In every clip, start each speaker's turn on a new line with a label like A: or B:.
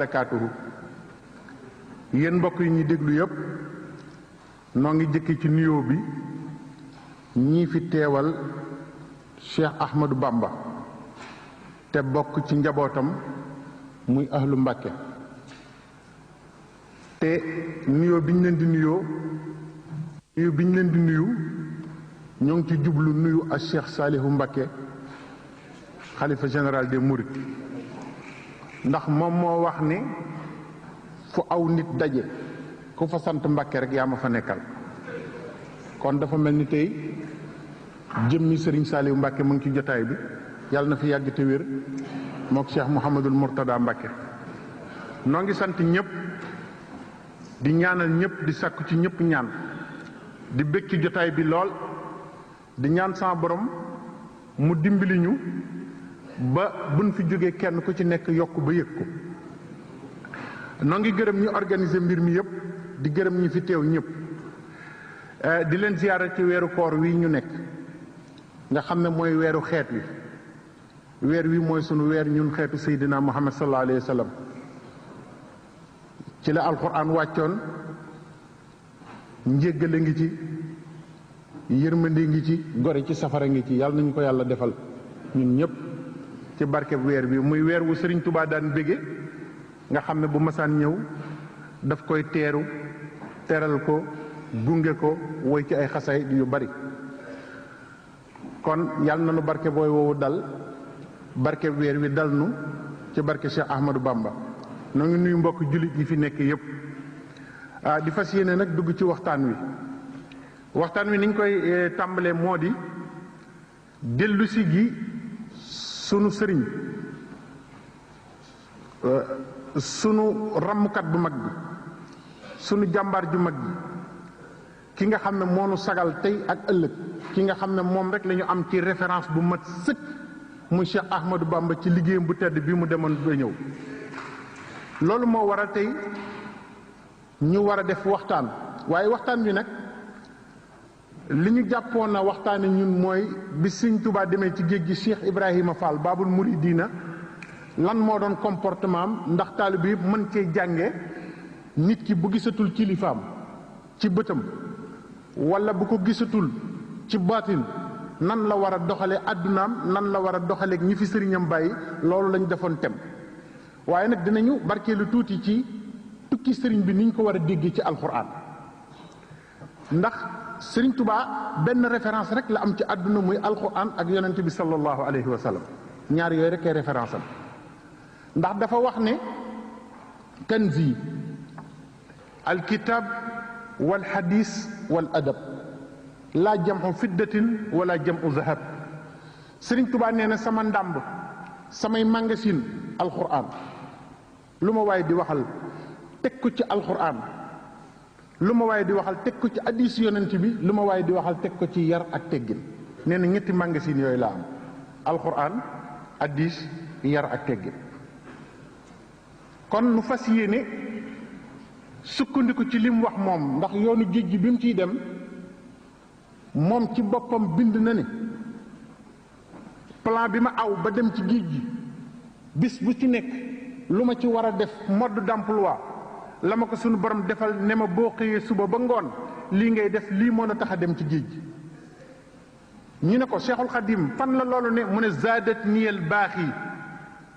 A: barakaatuhu. Yéen mbokk yi ñuy déglu yépp noo ngi jëkki ci nuyoo bi ñii fi teewal Cheikh Ahmadou Bamba te bokk ci njabootam muy ahlu Mbàkke te nuyoo bi ñu leen di nuyu ñoo ngi ci jublu nuyu ak Cheikh Salihu Mbàkke xalifa général des Mourides ndax moom moo wax ni fu aw nit daje ku fa sant Mbàkke rek yaa ma fa nekkal kon dafa mel ni tey jëmmi Serigne Saliou Mbàkke mu ngi ci jotaay bi yàlla na fi yàgg te wér mook Cheikh Mouhamadul Mourtada Mbàkke noo ngi sant ñëpp di ñaanal ñëpp di sakku ci ñëpp ñaan di bëgg ci jotaay bi lool di ñaan sama borom mu dimbali ñu ba buñ fi jógee kenn ku ci nekk yokk ba yëg ko noo ngi gërëm ñu organiser mbir mi yëpp di gërëm ñi fi teew ñëpp di leen ziyaara ci weeru koor wi ñu nekk nga xam ne mooy weeru xeet wi weer wi mooy sunu weer ñun xeetu Seydina Muhammad sallallahu alayhi wa sallam ci la alquran wàccoon njéggale ngi ci yërmande ngi ci gore ci safara ngi ci yàlla nañu ko yàlla defal ñun ñëpp ci barkeb weer bi muy weer wu Sëriñ Tuubaa daan bége nga xam ne bu masaan ñëw daf koy teeru teral ko gunge ko woy ci ay xasaay yu bari kon yàlla na nu barke booy woowu dal barke weer wi dal nu ci barke Cheikh Ahmadou Bamba noo ngi nuyu mbokk jullit yi fi nekk yépp di fas yéene nag dugg ci waxtaan wi niñ koy tàmbalee moo di dellusi gi sunu sëriñ sunu rammukat bu mag bi sunu jàmbaar ju mag bi ki nga xam ne moo nu sagal tey ak ëllëg ki nga xam ne moom rek la ñu am ci référence bu mat sëkk muy Cheikh Ahmadou Bamba ci liggéeyam bu tedd bi mu demoon ba ñëw loolu moo waral tey ñu war a def waxtaan waaye waxtaan wi nag li ñu jàppoon na waxtaane ñun mooy bi Sëriñ Tuubaa demee ci géej gi Cheikh Ibrahima Fall Baabul Muridiina lan moo doon comportement am ndax taalibe yëpp mën cee jànge nit ki bu gisatul kilifaam ci bëtam wala bu ko gisatul ci baatin nan la war a doxalee àddunaam nan la war a doxaleeg ñi fi sëriñam bàyyi loolu lañ defoon tem waaye nag dinañu barkeelu tuuti ci tukki sëriñ bi niñ ko war a déggee ci alxuraan ndax Sëriñ Tuubaa benn référence rek la am ci àdduna muy alxuraan ak yonent bi sallallahu alayhi wa sallam ñaar yooyu rek ay référence am ndax dafa wax ne kanzi alkitab wal hadis wal adab laa jamu fiddatin wala jamu zahab Sëriñ Tuubaa nee na sama ndàmb samay magasin alxuraan lu ma waaye di waxal teg ko ci alxuraan lu ma waaye di waxal teg ko ci hadiis yonent bi lu ma waaye di waxal teg ko ci yar ak teggin nee na ñetti magasin yooyu laa am alxuraan hadiis yar ak teggin kon nu fas yéene sukkandiku ci lim wax moom ndax yoonu géej gi bi mu ciy dem moom ci boppam bind na ne plan bi ma aw ba dem ci géej gi bis bu ci nekk lu ma ci war a def mode d'emploi la ma ko sunu borom defal ne ma boo xëyee suba ba ngoon lii ngay def lii moo na tax a dem ci géej gi ñu ne ko Cheikhul Khadim fan la loolu ne mu ne zaadat niyel baaxi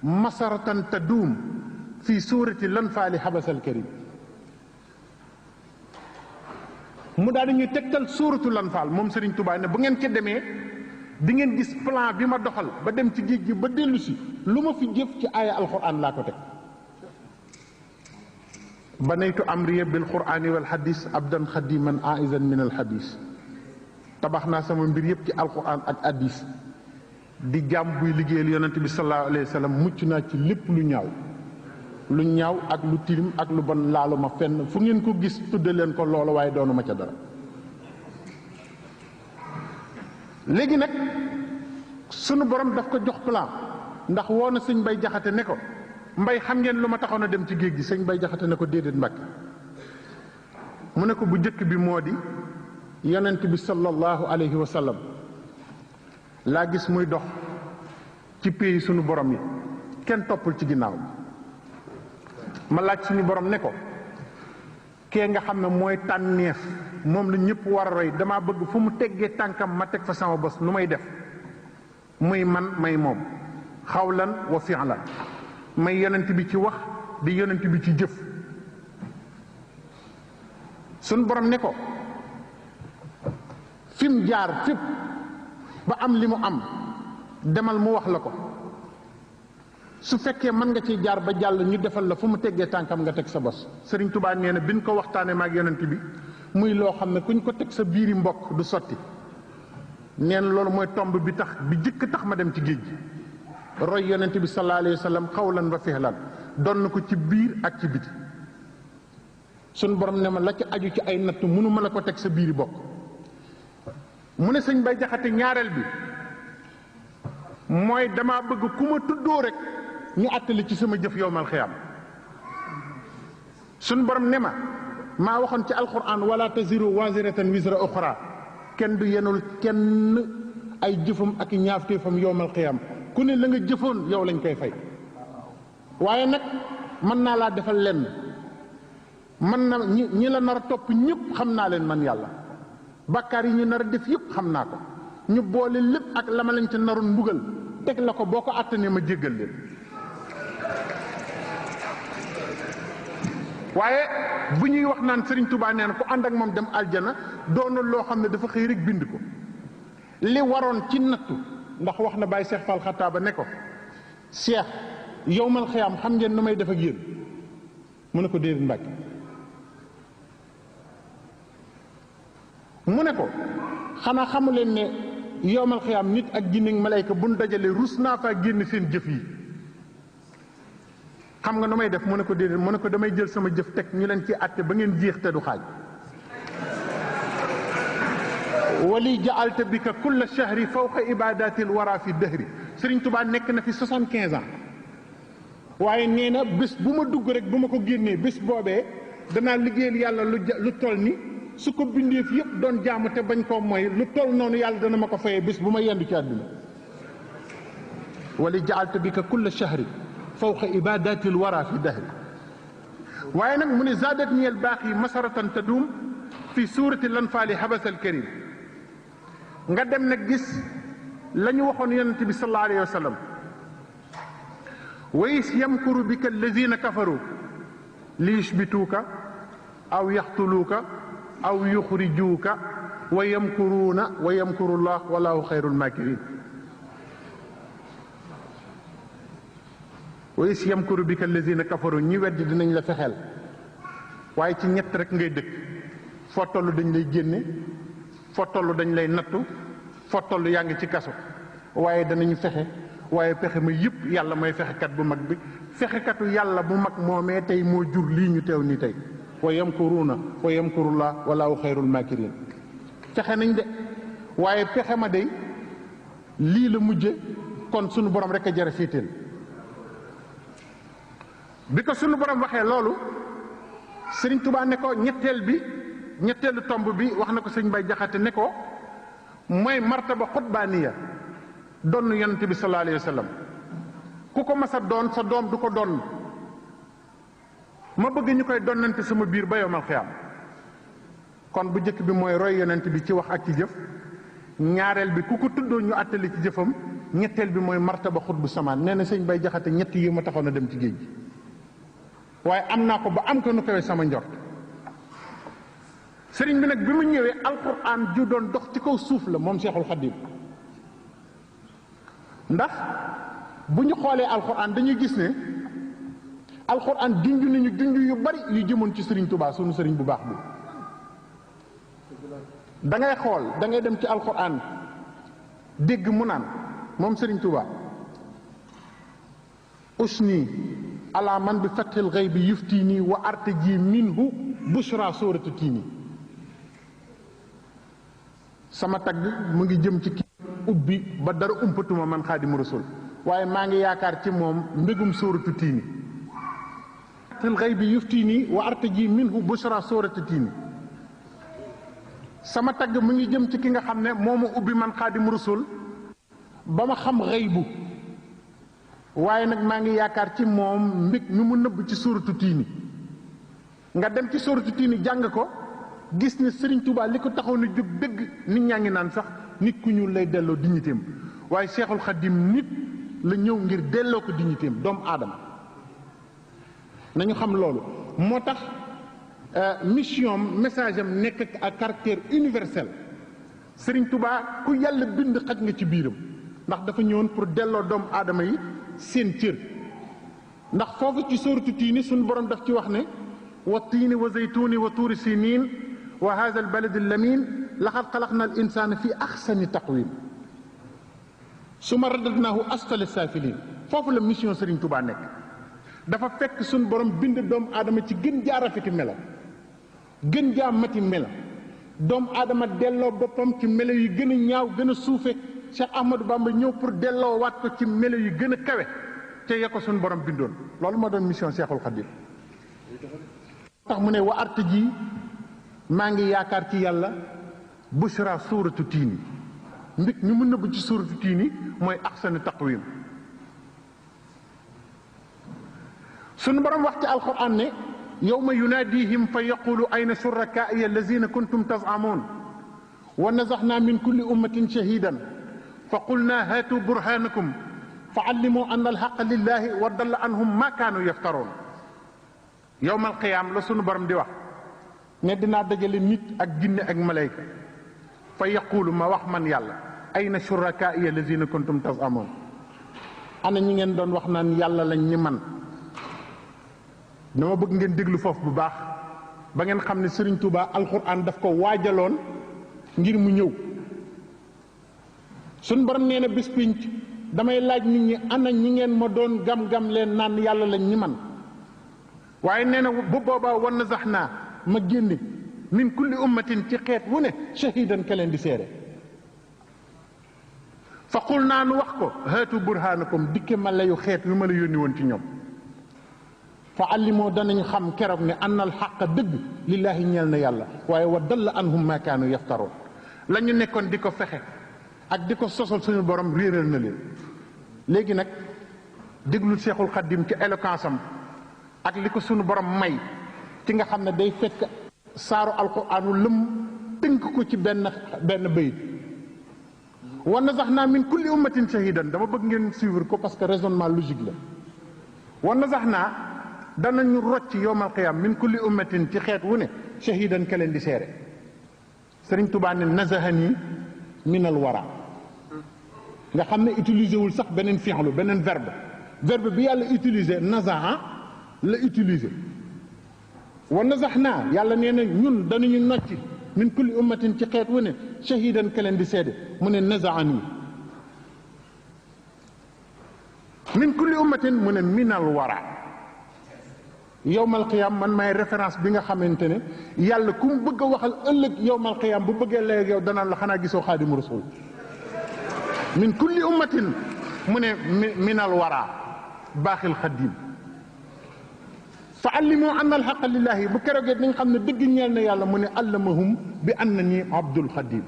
A: masaratan taduum fii suurati lan faali xabasal karim mu daal di ñuy tegtal suuratu lan faal moom Serigne Touba ne bu ngeen ca demee di ngeen gis plan bi ma doxal ba dem ci géej gi ba dellu si lu ma fi jëf ci aaya alquran laa ko teg banaytu amriya bil qurani wal hadis abdan xadiman aizan min al hadis tabax naa sama mbir yëpp ci alquran ak hadis di jàmm buy liggéeyal yonent bi sallallahu alayhi wa sallam mucc naa ci lépp lu ñaaw ak lu tilim ak lu bon laalu ma fenn fu ngeen ko gis tudde leen ko loolu waaye doonu ma ca dara léegi nag sunu borom daf ko jox plan ndax woo na sëñ Bay Jaxate ne ko Mbay xam ngeen lu ma taxoon a dem ci géej gi sëñ Bay Jaxate ne ko déedéet Mbàkke mu ne ko bu jëkk bi moo di yonent bi sallallahu alayhi wa sallam laa gis muy dox ci pays sunu borom yi kenn toppul ci ginnaaw ma laaj suñu borom ne ko kee nga xam ne mooy tànneef moom la ñëpp war a roy damaa bëgg fu mu teggee tànkam ma teg fa sama bos nu may def muy man may moom xawlan wa fi'lan may yonent bi ci wax di yonent bi ci jëf suñu borom ne ko fi mu jaar fépp ba am li mu am demal mu wax la ko su fekkee mën nga ciy jaar ba jàll ñu defal la fu mu teggee tànkam nga teg sa bos Sëriñ Tuubaa nee na biñ ko waxtaanee maag yonent bi muy loo xam ne kuñ ko teg sa biiri mbokk du sotti nee na loolu mooy tomb bi tax bi jëkk tax ma dem ci géej gi roy yonent bi sallallahu alayhi wa sallam xawlan wa fi'lan donn ko ci biir ak ci biti suñ borom ne ma la ci aju ci ay natt mënu ma la ko teg sa biiri bokk mu ne sëñ Bay Jaxate ñaareel bi mooy dama bëgg ku ma tuddoo rek ñu àttali ci sama jëf yowmal xiyaam suñ borom ne ma maa waxoon ci alquran wala taziru waziratan wisra uxra kenn du yenul kenn ay jëfam ak ñaafteefam yowmal xiyaam ku ne la nga jëfoon yow lañ koy fay waaye nag mën naa laa defal lenn man na ñi la nar a topp ñëpp xam naa leen man yàlla bàkkaar yi ñu nar a def yëpp xam naa ko ñu boole lépp ak la ma lañ ca naroon mbugal teg la ko boo ko àttanee ma jéggal leen waaye bu ñuy wax naan Serigne Touba nee na ku ànd ak moom dem aljana doonul loo xam ne dafa xëy rek bind ko li waroon ci nattu ndax wax na Baye Cheikh Fall Xataaba ne ko Cheikh yowmal xiyaam xam ngeen nu may def ak yéen mu ne ko déedéet Mbàkke mu ne ko xanaa xamu leen ne yowmal xiyaam nit ak jinne ak malayka buñ dajale rus naa faa génn seen jëf yi xam nga nu may def mu ne ko déedéet mu ne ko damay jël sama jëf teg ñu leen ci àtte ba ngeen jeex te du xaaj wali jaalta bika kulla shahri fawqa ibadatil wara fi dëhri Sëriñ Tuubaa nekk na fi 75 ans waaye nee na bés bu ma dugg rek bu ma ko génnee bés boobee danaa liggéeyal yàlla lu toll ni su ko bindeef yëpp doon jaamu te bañ koo mooy lu toll noonu yàlla dana ma ko fayee bés bu ma yendu ci àdduna wali jaalta bika kulla shahri fawqa ibadatil wara fi dahri waaye nag mu ne zadat niyel baax yi masaratan tadum fi suurati lanfaali habasal karim nga dem nag gis la ñu waxoon yonente bi sallallahu alayhi wa sallam wa is yamkuru bika allazina kafaru li yushbituuka aw yaxtuluuka aw yuxrijuuka wa yamkuruuna wa yamkuru llah wallahu xayrul makirin wa is yamkuru bika allazina kafaru ñi weddi dinañ la fexeel waaye ci ñett rek ngay dëkk foo toll dañ lay génne foo toll dañ lay nattu foo toll yaa ngi ci kaso waaye danañu fexe waaye pexe ma yëpp yàlla mooy fexekat bu mag bi fexekatu yàlla bu mag moomee tey moo jur lii ñu teew ni tey wa yamkuruuna wa yamkurullah wallahu xayrul makirin fexe nañ de waaye pexe ma de lii la mujje kon sunu borom rek a jara féetéel bi ko sunu borom waxee loolu Sëriñ Tuubaa ne ko ñetteelu tomb bi wax na ko sëñ Bay Jaxate ne ko mooy martaba xutbaaniya donn yonent bi sallallahu alayhi wa sallam ku ko mas a doon sa doom du ko doon ma bëgg ñu koy donnante sama biir ba yowmal xiyaam kon bu njëkk bi mooy roy yonent bi ci wax ak ci jëf ñaareel bi ku ko tuddoo ñu àttali ci jëfam ñetteel bi mooy martaba xutbu samaan nee na sëñ Bay Jaxate ñett yi ma taxoon a dem ci géej gi waaye am naa ko ba am ko nu koy sama njort sëriñ bi nag bi mu ñëwee alquran ju doon dox ci kaw suuf la moom Seexul Xadiim ndax bu ñu xoolee alquran dañuy gis ne alquran junj nañu junj yu bari yu jëmoon ci sëriñ Tuubaa sunu sëriñ bu baax bi da ngay xool da ngay dem ci alquran dégg mu naan moom sëriñ Tuubaa usni ala man bi fathil ghaybi yuftini wa artaji minhu bushra suratu tiini sama tagg mu ngi jëm ci kii ubbi ba dara umpatuma man xaadimu rasul waaye maa ngi yaakaar ci moom mbégum suratu tiini fathil ghaybi yuftini wa artaji minhu bushra suratu tiini sama tagg mu ngi jëm ci ki nga xam ne moo ma ubbi man xaadimu rasul ba ma xam xaybu waaye nag maa ngi yaakaar ci moom mbég mi mu nëbb ci suuratu tiini nga dem ci suuratu tiini jàng ko gis ne Serigne Touba li ko taxaw na jóg dëgg nit ñaa ngi naan sax nit ku ñuul lay delloo dignitéem waaye Cheikhul Khadim nit la ñëw ngir delloo ko dignitéem doomu aadama nañu xam loolu moo tax mission message am nekk ak caractère universel Serigne Touba ku yàlla bind xaj nga ci biiram ndax dafa ñëwoon pour delloo doomu aadama yi seen cër ndax foofu ci suuratu tiini suñu borom daf ci wax ne wa tiini wa zaytuuni wa tuuri siniin wa haadha al baladi al lamin laqad xalaqna al insana fi axsani taqwim summa radadnaahu asfala saafiliin foofu la mission Serigne Touba nekk dafa fekk suñu borom bind doomu aadama ci gën jaa rafeti melo gën jaa mati melo doomu aadama delloo boppam ci melo yi gën a ñaaw gën a suufe Cheikh Ahmadou Bamba ñëw pour delloo waat ko ci melo yi gën a kawe te ya ko suñu borom bindoon loolu moo doon mission Cheikhul Khadim tax mu ne wa art ji maa ngi yaakaar ci yàlla bushra suuratu tiini mbig ñu mën na bu ci suuratu tiini mooy axsanu taqwim suñu borom wax ci alquran ne yawma yunaadihim fa yaqulu ayna shurakaaiya allazina kuntum tazamuun wa nazaxna min kulli ummatin shahidan fa qulna haatu burhanakum fa allimu anna alxaqa lillahi wa dalla anhum ma kaanu yaftaroon yowmal qiyaam la sunu borom di wax ne dinaa dajale nit ak jinne ak malayka fa yaqulu ma wax man yàlla ayna shurakaaiya allazina kuntum tazamuun ana ñi ngeen doon wax naan yàlla lañ ni man dama bëgg ngeen déglu foofu bu baax ba ngeen xam ne Serigne Touba alquran daf ko waajaloon ngir mu ñëw suñ borom nee na bis pinc damay laaj nit ñi ana ñi ngeen ma doon gam-gam leen naan yàlla lañ ñi man waaye nee na bu boobaa wan na sax naa ma génne min kulli ummatin ci xeet wu ne shahidan ka leen di seere fa qul naa nu wax ko haatu burhanakum dikke ma layu xeet wi ma la yónni woon ci ñoom fa allimoo danañ xam keroog ne annal xaqa dëgg lillaahi ñeel na yàlla waaye wa dalla anhum ma kaanu yaftaroon la ñu nekkoon di ko fexe ak di ko sosal suñu borom réeral na leen léegi nag déglu Cheikhul Khadim ci éloquence am ak li ko suñu borom may ci nga xam ne day fekk saaru alquraanu lëm tënk ko ci benn bayit wa nazaxnaa min kulli ummatin shahidan dama bëgg ngeen suivre ko parce que raisonnement logique la wa nazaxnaa danañu rocc yowmal qiyaam min kulli ummatin ci xeet wu ne shahidan ka leen di seere Sëriñ Tuubaa ne nazahani min al wara nga xam ne utiliser wul sax beneen fi'lu beneen verbe bi yàlla utiliser nazaha la utiliser wa nazaxnaa yàlla nee na ñun danañu nocc min kulli ummatin ci xeet wu ne shahidan ka leen di seede mu ne nazahani min kulli ummatin mu ne min al wara yowmal qiyaam man maay référence bi nga xamante ne yàlla ku mu bëgg a waxal ëllëg yowmal qiyaam bu bëggee léegi yow danaan la xanaa gisoo xaadimu rasul min kulli ummatin mu ne minal wara baaxil xadim fa allimu anna alxaqa lillahi bu keroogee dañ xam ne dëgg ñeel na yàlla mu ne allamahum bi annani abdul xadim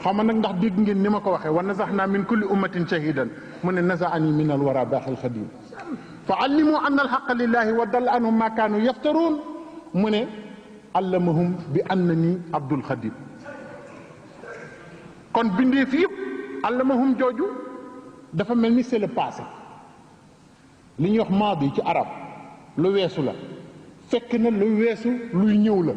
A: xam nga nag ndax dégg ngeen ni ma ko waxee wa nazaxnaa min kulli ummatin shahidan mu ne nazaani minal wara baaxil xadim fa allimu anna alxaqa lillahi wa dalla anhum ma kaanu yaftaruun mu ne allamahum bi annani abdul xadim kon bindee fi yëpp allamahum jooju dafa mel ni c'est le passé li ñuy wax maadi ci arab lu weesu la fekk na lu weesu luy ñëw la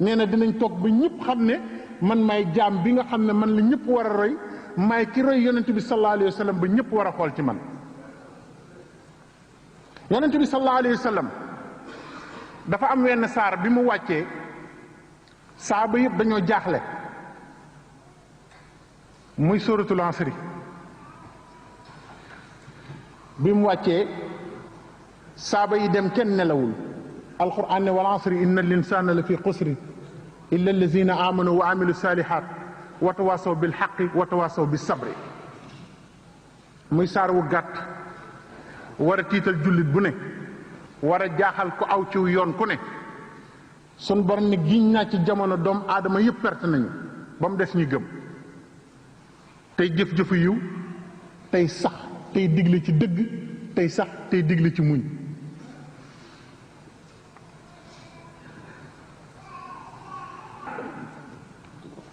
A: nee na dinañ toog ba ñëpp xam ne man maay jaam bi nga xam ne man la ñëpp war a roy maay ki roy yonent bi sallallahu alayhi wa sallam ba ñëpp war a xool ci man yonent bi sallallahu alayhi wa sallam dafa am wenn saar bi mu wàccee saaba yëpp dañoo jaaxle muy suratul asri bi mu wàccee saaba yi dem kenn nelawul alquran ne wal asri inna al insana la fi xusri illa allazina amanu wa amilu salihat wa tawasaw bil haqqi wa tawasaw bis sabri muy saar wu gàtt war a tiital jullit bu ne war a jaaxal ko aw ciw yoon ku ne sun borom ne giñ naa ci jamono doomu aadama yëpp perte nañu ba mu des ñu gëm tey jëf-jëfu yiw tey sax tey digle ci dëgg tey sax tey digle ci muñ.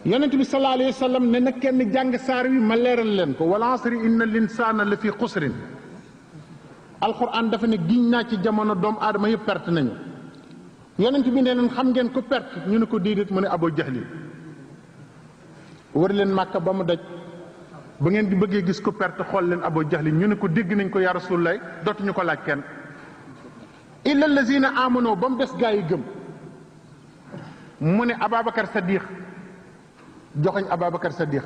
A: yonent bi sallallahu alayhi wa sallam ne na kenn jàng saar wi ma leeral leen ko wal asri inna linsaana la fi xusrin. alxuraan dafa ne giñ naa ci jamono doomu aadama yëpp perte nañu. yonent bi ne leen xam ngeen ko perte ñu ne ko déedéet mu ne Abu Jahli. wër leen Màkka ba mu daj ba ngeen di bëggee gis ko perte xool leen Abu Jahli ñu ne ko dégg nañ ko yaa Rasulullah dootuñu ko laaj kenn. illa allazina amano ba mu des gaa yi gëm mu ne Ababacar Sadiq joxoñ Ababacar Sadiq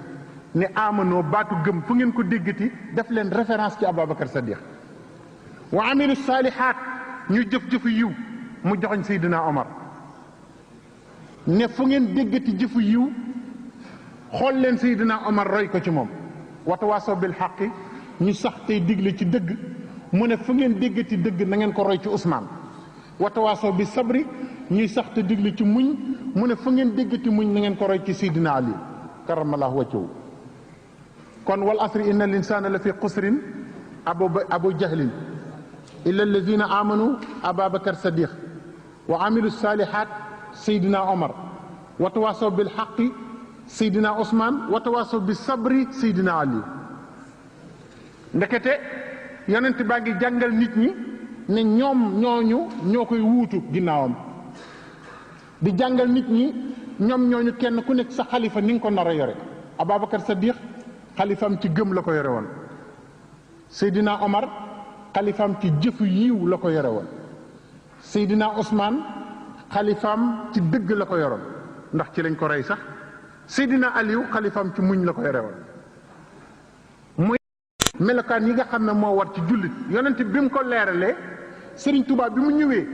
A: ne amano baatu gëm fu ngeen ko déggati def leen référence ci Ababacar Sadiq. wa amilu saalihaat ñu jëf-jëfu yiw mu joxoñ Seydina Omar ne fu ngeen déggati jëfu yiw xool leen Seydina Omar roy ko ci moom. watawaasaw bil xaqi ñu sax tey digle ci dëgg mu ne fu ngeen déggati dëgg na ngeen ko roy ci Ousmane. watawaasaw bi sabri ñuy sax te digle ci muñ mu ne fu ngeen déggati muñ na ngeen ko roy ci Seydina Ali karamallahu wajhahu. kon wal asri inna linsaana la fi xusrin abu jahlin illa alladina amanu Ababacar Sadiq wa amilu salihat Seydina Omar watawaasaw bil xaqi Seydina Ousmane watawaasaw bi sabri Seydina Ali. ndekete yonent baa ngi jàngal nit ñi ne ñoom ñooñu ñoo koy wuutu ginnaawam di jàngal nit ñi ñoom ñooñu kenn ku nekk sa xalifa ni nga ko nar a yore. Ababacar Sadiq xalifaam ci gëm la ko yore woon. Seydina Omar xalifaam ci jëfu yiw la ko yore woon. Seydina Ousmane xalifaam ci dëgg la ko yoroon ndax ci lañ ko rey sax. Seydina Aliou xalifaam ci muñ la ko yore woon. muy melokaan yi nga xam ne moo war ci jullit yonent bi mu ko leeralee Serigne Touba bi mu ñëwee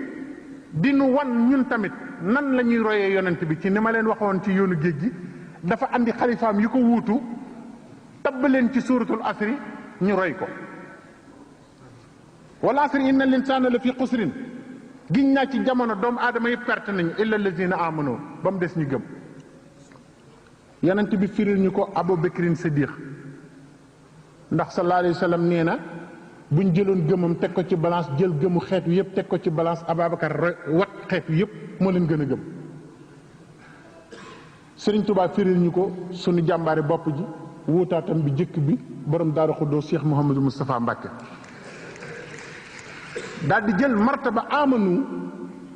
A: di nu wan ñun tamit nan la ñuy royee yonent bi ci ni ma leen waxoon ci yoonu géej gi dafa andi xalifaam yi ko wuutu tabb leen ci suuratul asri ñu roy ko. wal asri inna linsaana la fi xusrin giñ naa ci jamono doomu aadama yi perte nañu illa allazina amanu ba mu des ñu gëm. yonent bi firil ñu ko Abu Bakrin Siddiq ndax sallallahu alayhi wa sallam nee na buñ jëloon gëmam teg ko ci balance jël gëmu xeet wi yëpp teg ko ci balance Ababacar wat xeet wi yëpp moo leen gën a gëm. Sëriñ Tuubaa firil ñu ko sunu jàmbaari bopp ji wuutaatam bi jëkk bi borom Daaru Xudoos Cheikh Mouhamadou Moustapha Mbacke daal di jël martaba amanu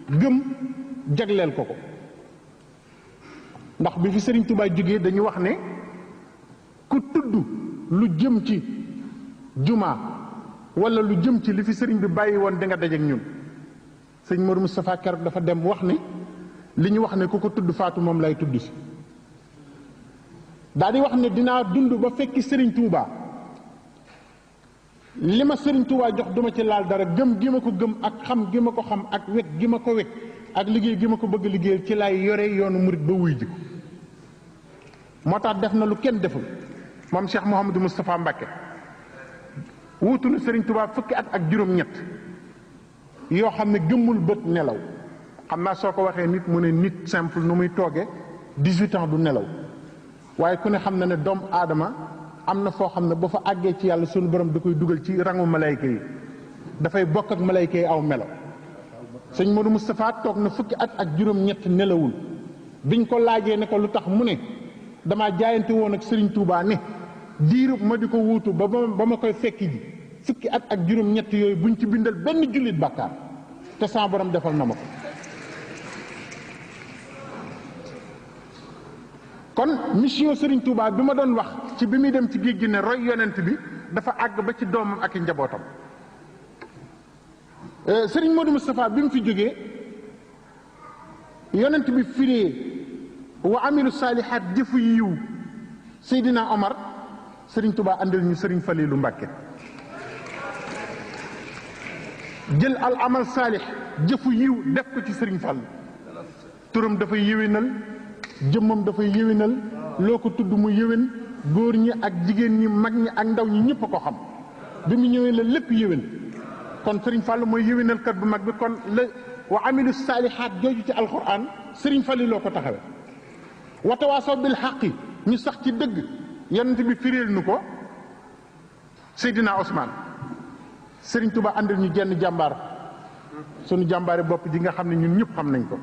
A: gëm jagleel ko ko. ndax bi fi Serigne Touba jógee dañu wax ne ku tudd lu jëm ci juma wala lu jëm ci li fi Serigne bi bàyyi woon di nga dajeek ñun. sëñ Modou Moustapha keroog dafa dem wax ne li ñu wax ne ku ko tudd faatu moom lay tudd si. daal di wax ne dinaa dund ba fekki Serigne Touba li ma Serigne Touba jox duma ci laal dara gëm gi ma ko gëm ak xam gi ma ko xam ak wekk gi ma ko wekk ak liggéey gi ma ko bëgg liggéeyal ci laay yore yoonu murit ba wuy ji ko. moo tax def na lu kenn deful moom Cheikh Mouhamadou Moustapha Mbacke wuutu na Serigne Touba fukki at ak juróom-ñett yoo xam ne gëmmul bët nelaw. xam naa soo ko waxee nit mu ne nit simple nu muy toogee 18 ans du nelaw waaye ku ne xam na ne doomu aadama am na foo xam ne ba fa àggee ci yàlla sunu borom da koy dugal ci rangu malayka yi dafay bokk ak malayka yi aw melo. sëñ Modou Moustapha toog na fukki at ak juróom-ñett nelawul biñ ko laajee ne ko lu tax mu ne damaa jaayante woon ak Serigne Touba ne diirub ma di ko wuutu ba ma koy fekki ji fukki at ak juróom-ñett yooyu buñ ci bindal benn jullit bàkkaar te sama borom defal na ma ko. kon mission Serigne Touba bi ma doon wax ci bi muy dem ci géej gi ne roy yonent bi dafa àgg ba ci doomam ak i njabootam. Serigne Modou Moustapha bi mu fi jógee yonent bi firee wa amilu saalihaat jëfu yiw Seydina Omar Serigne Touba andil ñu Serigne Falilou Mbacke jël al amal saalih jëfu yiw def ko ci Serigne Fall turam dafay yéwénal jëmmam dafay yéwénal loo ko tudd mu yéwén góor ñi ak jigéen ñi mag ñi ak ndaw ñi ñëpp a ko xam bi mu ñëwee la lépp yéwén. kon Serigne Fall mooy yéwénalkat bu mag bi kon la wa amilu saalihaat jooju ci alquran Serigne Fall loo ko taxawe watawaasaw bil xaqi ñu sax ci dëgg yonent bi fireel nu ko Seydina Ousmane Serigne Touba àndal ñu jenn jàmbaar sunu jàmbaari bopp ji nga xam ne ñun ñëpp xam nañ ko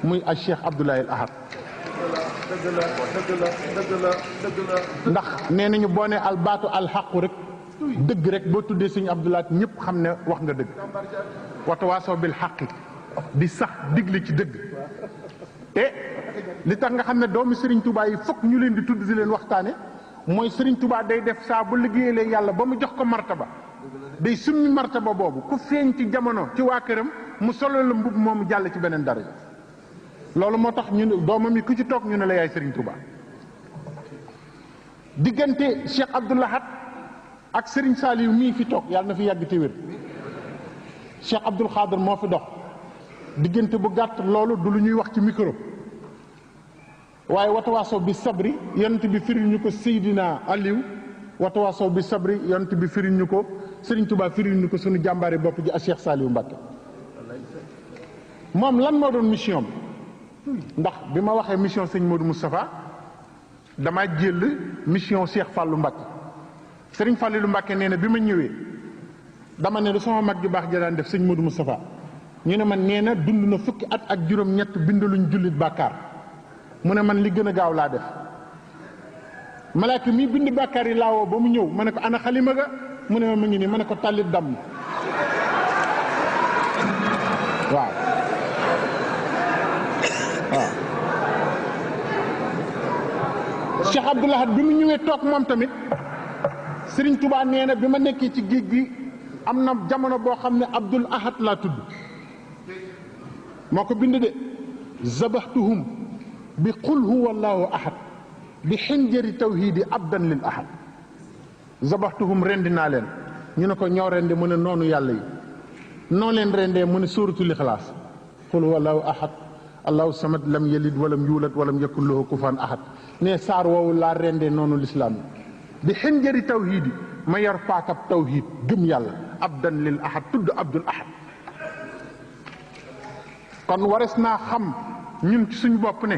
A: muy al Cheikh Abdoulaye al Ahad ndax nee nañu boo ne al baatu al xaqu rek dëgg rek boo tuddee Serigne Abdoulaye ñëpp xam ne wax nga dëgg watawaasaw bil xaqi di sax digle ci dëgg te li tax nga xam ne doomu Serigne Touba yi fokk ñu leen di tudd di leen waxtaane mooy Serigne Touba day def saa bu liggéeyalee yàlla ba mu jox ko martaba day summi martaba boobu ku feeñ ci jamono ci waa këram mu solo la mbub moomu jàll ci beneen dara loolu moo tax ñu ne doomam yi ku ci toog ñu ne la yaay Serigne Touba diggante Cheikh Abdoul Ahad ak Serigne Saliou mii fi toog yàlla na fi yàgg te wér Cheikh Abdoul Khadir moo fi dox diggante bu gàtt loolu du lu ñuy wax ci micro waaye watawaasaw bi sabri yonent bi firil ñu ko Seydina Aliou watawaasaw bi sabri yonent bi firil ñu ko Serigne Touba firil ñu ko sunu jàmbaari bopp ji a Cheikh Saliou Mbacké moom lan moo doon mission bi ndax bi ma waxee mission sëñ Modou Moustapha dama jël mission Cheikh Fallou Mbacké Serigne Fallou Mbacké nee na bi ma ñëwee dama ne lu sama mag ju baax ja daan def sëñ Modou Moustapha ñu ne man nee na dund na fukki at ak juróom-ñett bindaluñ jullit bàkkaar mu ne man li gën a gaaw laa def malaaka mi bind bàkkaar yi laawoo ba mu ñëw ma ne ko ana xalima ga mu ne ma ngi nii ma ne ko tàllit damm waaw waaw Cheikh Abdoul Ahad bi mu ñëwee toog moom tamit Serigne Touba nee na bi ma nekkee ci géej gi am na jamono boo xam ne Abdoul Ahad laa tudd moo ko bind de zabaxtuhum bi qul huwa allahu ahad bi xinjari tawhidi abdan lil ahad zabaxtuhum rendi naa leen ñu ne ko ñoo rendi mu ne noonu yàlla yi noo leen rendee mu ne suratul ixlaas qul huwa allahu ahad allahu samad lam yalid walam yuulad walam yakun lahu kufuwan ahad ne saar woowu laa rendee noonu lislaam bi xinjari tawhidi ma yor paakab tawhid gëm yàlla abdan lil ahad tudd abdul ahad kon wares naa xam ñun ci suñu bopp ne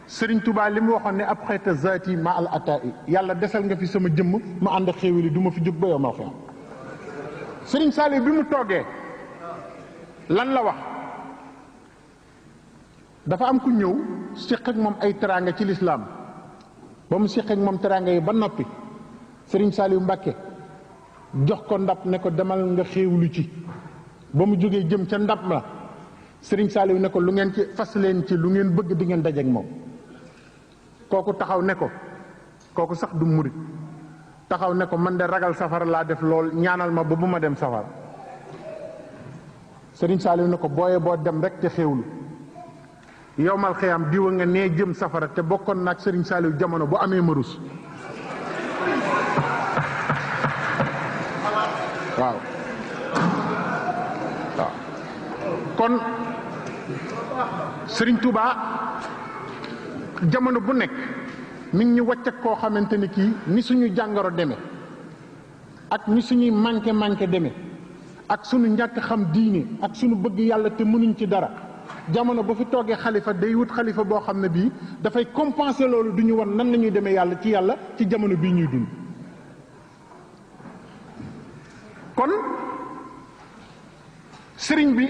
A: Serigne Touba li mu waxoon ne ab xayta zaati ma al atai yàlla desal nga fi sama jëmm ma ànd xéewali du ma fi jóg ba yow ma fi am Serigne Saliou bi mu toogee lan la wax dafa am ku ñëw séq ak moom ay teraanga ci lislaam ba mu séq ak moom teraanga yi ba noppi Serigne Saliou Mbacké jox ko ndab ne ko demal nga xéewlu ci ba mu jógee jëm ca ndab la Serigne Saliou ne ko lu ngeen ci fas leen ci lu ngeen bëgg di ngeen dajeek moom kooku taxaw ne ko kooku sax du murit taxaw ne ko man de ragal safara laa def lool ñaanal ma ba bu ma dem safara Serigne Saliou ne ko booyee boo dem rek te xéewlu yowmal xiyaam diwa nga nee jëm safara te bokkoon naag Serigne Saliou jamono bu amee ma rus waaw waaw kon Serigne Touba jamono bu nekk mi ngi ñu wàcc ak koo xamante ni kii ni suñu jàngoro demee ak ni suñuy manqué demee ak suñu ñàkk xam diine ak suñu bëgg yàlla te mënuñ ci dara jamono ba fi toogee xalifa day wut xalifa boo xam ne bii dafay compenser loolu du ñu wan nan la ñuy demee yàlla ci jamono bii ñuy dund kon sëriñ bi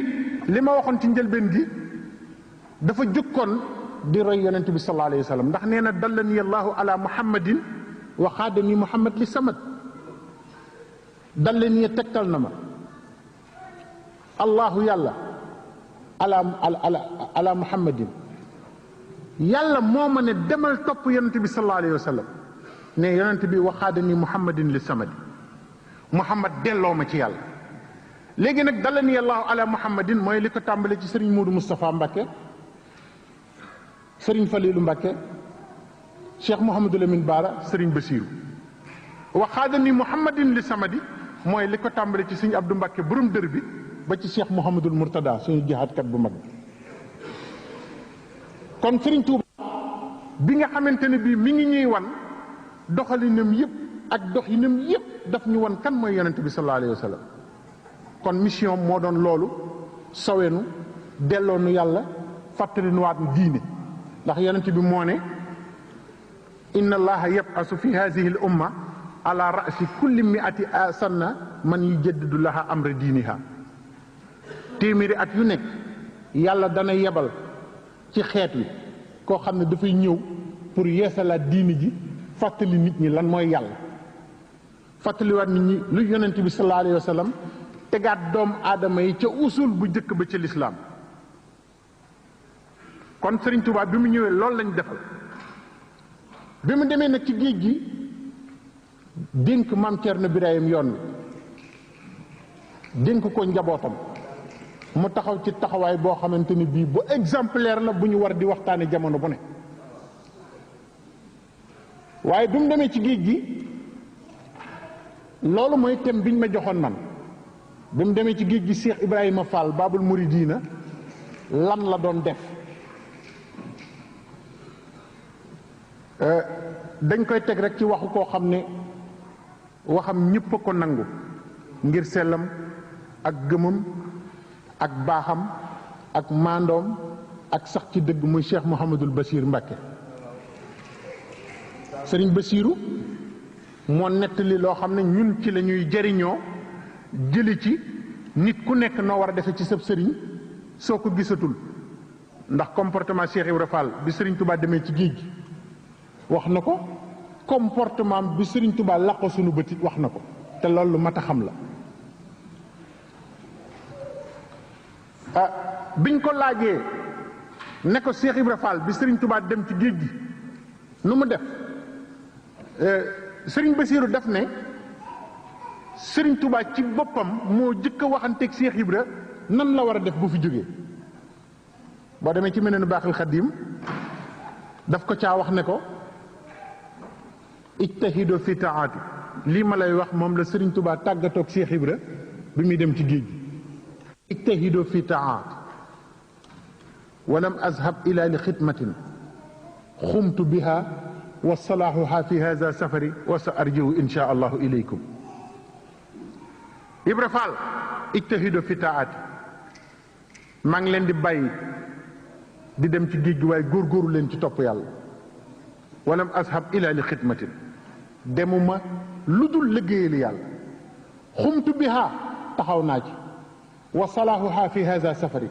A: li ma waxoon ci njëlbeen gi dafa jukkoon di roy yonent bi sallallahu alayhi wa sallam ndax nee na dallani allahu ala muhammadin wa xaadani muhammad li samad dallani tegtal na ma allahu yàlla ala muhammadin yàlla moo ma ne demal topp yonent bi sallallahu alayhi wa sallam ne yonent bi wa xaadani muhammadin li samad muhammad delloo ma ci yàlla léegi nag dallani allahu ala muhammadin mooy li ko tàmbale ci sëriñ Modou Moustapha Mbacké sëriñ Falilou Mbacké cheikh Mouhamadou Lamine Bara sëriñ Bassirou waxaadani muhammadin li samadi mooy li ko tàmbale ci sëriñ Abdou Mbacké borom dër bi ba ci cheikh Mouhamadul Mourtada suñu jihaadkat bu mag kon sëriñ Touba bi nga xamante ne bii mi ngi ñuy wan doxalinam yëpp ak doxinam yëpp daf ñu wan kan mooy yonent bi sallallahu alayhi wa sallam kon mission moo doon loolu sowenu delloonu yàlla fàttali nu waat diine ndax yonent bi moo ne inna allaha yabasu fi hadihi al umma ala rasi kulli miati sanna man yujaddidu laha amra diiniha téeméeri at yu nekk yàlla dana yebal ci xeet wi koo xam ne dafay ñëw pour yeesalaat diini ji fàttali nit ñi lan mooy yàlla fàttaliwaat nit ñi lu yonent bi sallallahu alayhi wa sallam tegaat doomu aadama yi ca usul bu njëkk ba ca lislaam kon Serigne Touba bi mu ñëwee loolu lañ defal bi mu demee nag ci géej gi dénk maam Thierno Birahim yoon wi dénk ko njabootam mu taxaw ci taxawaay boo xamante ni bii bu exemplaire la bu ñu war di waxtaane jamono bu ne waaye bi mu demee ci géej gi loolu mooy thème biñ ma joxoon man bi mu demee ci géej gi Cheikh Ibrahima Fall Babul Mouridina lan la doon def dañ koy teg rek ci waxu koo xam ne waxam ñëpp a ko nangu ngir sellam ak gëmam ak baaxam ak maandoom ak sax ci dëgg muy Cheikh Mouhamadul Bachir Mbacké Serigne Bachiru moo nettali loo xam ne ñun ci la ñuy jëriñoo jëli ci nit ku nekk noo war a defe ci sab sëriñ soo ko gisatul ndax comportement Cheikh Ibra Fall bi Serigne Touba demee ci géej gi wax na ko comportement bi Serigne Touba laqo sunu bëtit wax na ko te loolu lu mat a xam la biñ ko laajee ne ko Cheikh Ibra Fall bi Serigne Touba dem ci géej gi nu mu def Serigne Bassirou def ne Serigne Touba ci boppam moo jëkk a waxanteeg Cheikh Ibra nan la war a def bu fi jógee boo demee ci Minanu Baaxil Xadim daf ko caa wax ne ko ijtahido fi taati lii ma lay wax moom la Serigne Touba tàggatoog Cheikh Ibra bi muy dem ci géej gi ijtahido fi taati walam azhab ila li xidmatin xumtu biha wa salaahuha fi hada safari wa sa arjiu insha allahu ilaykum Ibra Fall ijtahido fi taati maa ngi leen di bàyyi di dem ci géej gi waaye góorgóorlu leen ci topp yàlla walam azhab ila li xidmatin demuma lu dul liggéeyal yàlla xumtu biha taxaw naa ci wa salaahuha fi hada safari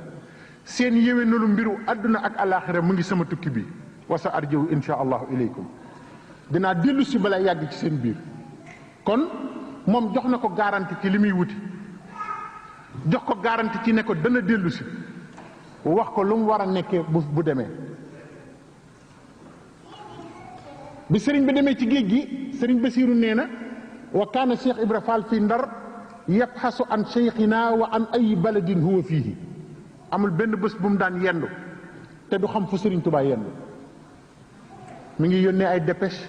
A: seen yéwénalu mbiru àdduna ak alaxira mu ngi sama tukki bi wa sa arjiu insha allahu ilaykum dinaa dellu si balay yàgg ci seen biir kon moom jox na ko garanti ci li muy wuti jox ko garanti ci ne ko dana dellu si wax ko lu mu war a nekkee bu demee bi sëriñ bi demee ci géej gi sëriñ Bassirou nee na wa kaana Cheikh Ibra Fall fi Ndar yabxasu an cheikhina wa an ay baladin huwa fiihi amul benn bés bu mu daan yendu te du xam fu sëriñ Touba yendu mi ngi yónnee ay dépêche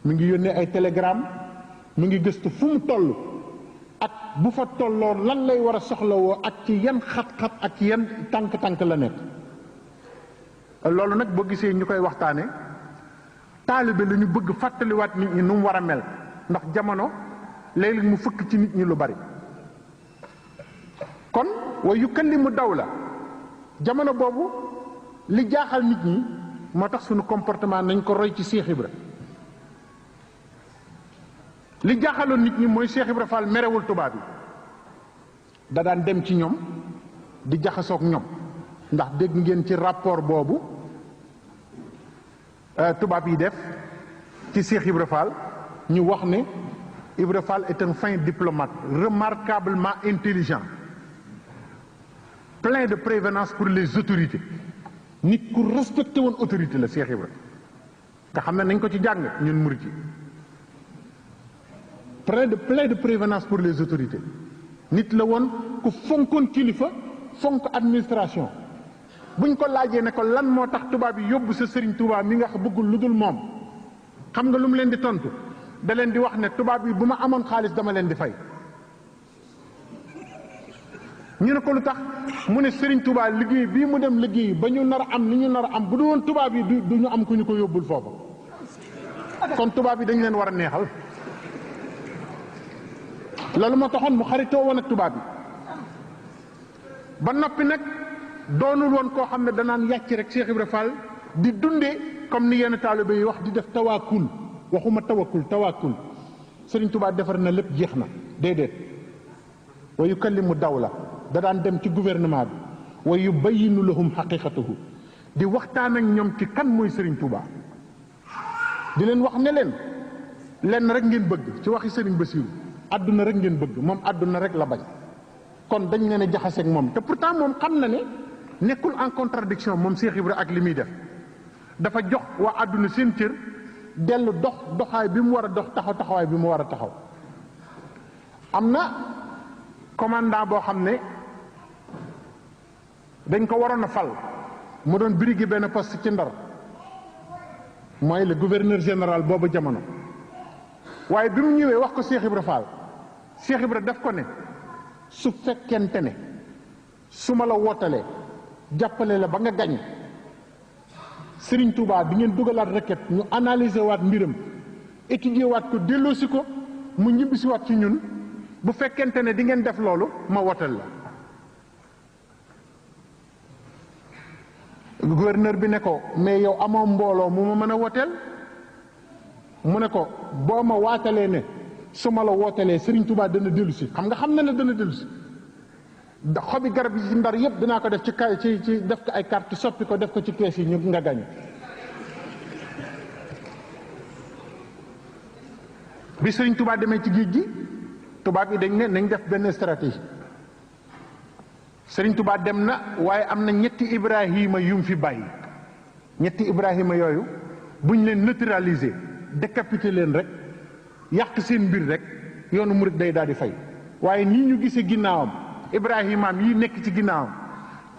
A: mi ngi yónnee ay télégramme mi ngi gëstu fu mu toll ak bu fa tolloo lan lay war a soxlawoo ak ci yan xat-xat ak ci yan tànk-tànk la nekk loolu nag boo gisee ñu koy waxtaane taalibe la ñu bëgg fàttaliwaat nit ñi nu mu war a mel ndax jamono léeg-léeg mu fëkk ci nit ñi lu bari kon wa yukallimu dawla jamono boobu li jaaxal nit ñi moo tax suñu comportement nañ ko roy ci Cheikh Ibra li jaaxaloon nit ñi mooy Cheikh Ibra Fall merewul tubaab yi da daan dem ci ñoom di jaxasoog ñoom ndax dégg ngeen ci rapport boobu tubaab yi def ci Cheikh Ibra Fall ñu wax ne Ibra Fall est un fin diplomate remarquablement intelligent plein de prévenance pour les autorités nit ku respecté woon autorité la Cheikh Ibra nga xam ne nañ ko ci jàng ñun murit yi plein de prévenance pour les autorités nit la woon ku fonkoon kilifa fonk administration buñ ko laajee ne ko lan moo tax tubaab yi yóbbu sa sëriñ Touba mi nga bëggul lu dul moom xam nga lu mu leen di tontu da leen di wax ne tubaab yi bu ma amoon xaalis dama leen di fay ñu ne ko lu tax mu ne sëriñ Touba liggéey bii mu dem liggéey ba ñu nar a am ni ñu nar a am bu du woon tubaab yi du ñu am ku ñu ko yóbbul foofu kon tubaab yi dañ leen war a neexal loolu moo taxoon mu xaritoo woon ak tubaab yi ba noppi nag doonul woon koo xam ne danaan yàcc rek Cheikh Ibra Fall di dundee comme ni yenn taalibe yi wax di def tawaakul waxuma tawakkul Serigne Touba defar na lépp jeex na déedéet. wa yukallimu dawla da daan dem ci gouvernement bi wa yubayyinu lahum xaqiqatuhu di waxtaan ak ñoom ci kan mooy Serigne Touba di leen wax ne leen lenn rek ngeen bëgg ci waxi Serigne Bassirou àdduna rek ngeen bëgg moom àdduna rek la bañ kon dañ leen a jaxaseeg moom te pourtant moom xam na ne nekkul en contradiction moom Cheikh Ibra ak li muy def dafa jox waa àdduna seen cër dellu doxaay bi mu war a dox taxawaay bi mu war a taxaw. am na commandant boo xam ne dañ ko waroon a fal mu doon briguer benn poste ci Ndar mooy le gouverneur général boobu jamono waaye bi mu ñëwee wax ko Cheikh Ibra Fall Cheikh Ibra def ko ne su fekkente ne su ma la wootalee jàppale la ba nga gañ Serigne Touba di ngeen dugalaat requête ñu analyser waat mbiram étudier waat ko delloosi ko mu ñibbisi waat ci ñun bu fekkente ne di ngeen def loolu ma wotal la. gouverneur bi ne ko mais yow amoo mbooloo mu ma mën a woteel mu ne ko boo ma waatalee ne su ma la wootalee Serigne Touba dana dellu si xam nga xam na ne dana dellu si xobi garab yi ci Ndar yëpp dinaa ko def ci def ko ay carte soppi ko def ko ci kees yi ñu nga gañ bi Serigne Touba demee ci géej gi tubaab yi dañ ne nañ def benn stratégie Serigne Touba dem na waaye am na ñetti Ibrahima yu mu fi bàyyi ñetti Ibrahima yooyu buñ leen neutraliser décapiter leen rek yàq seen mbir rek yoonu murit day daal di fay waaye nii ñu gisee ginnaawam Ibrahimaam yi nekk ci ginnaawam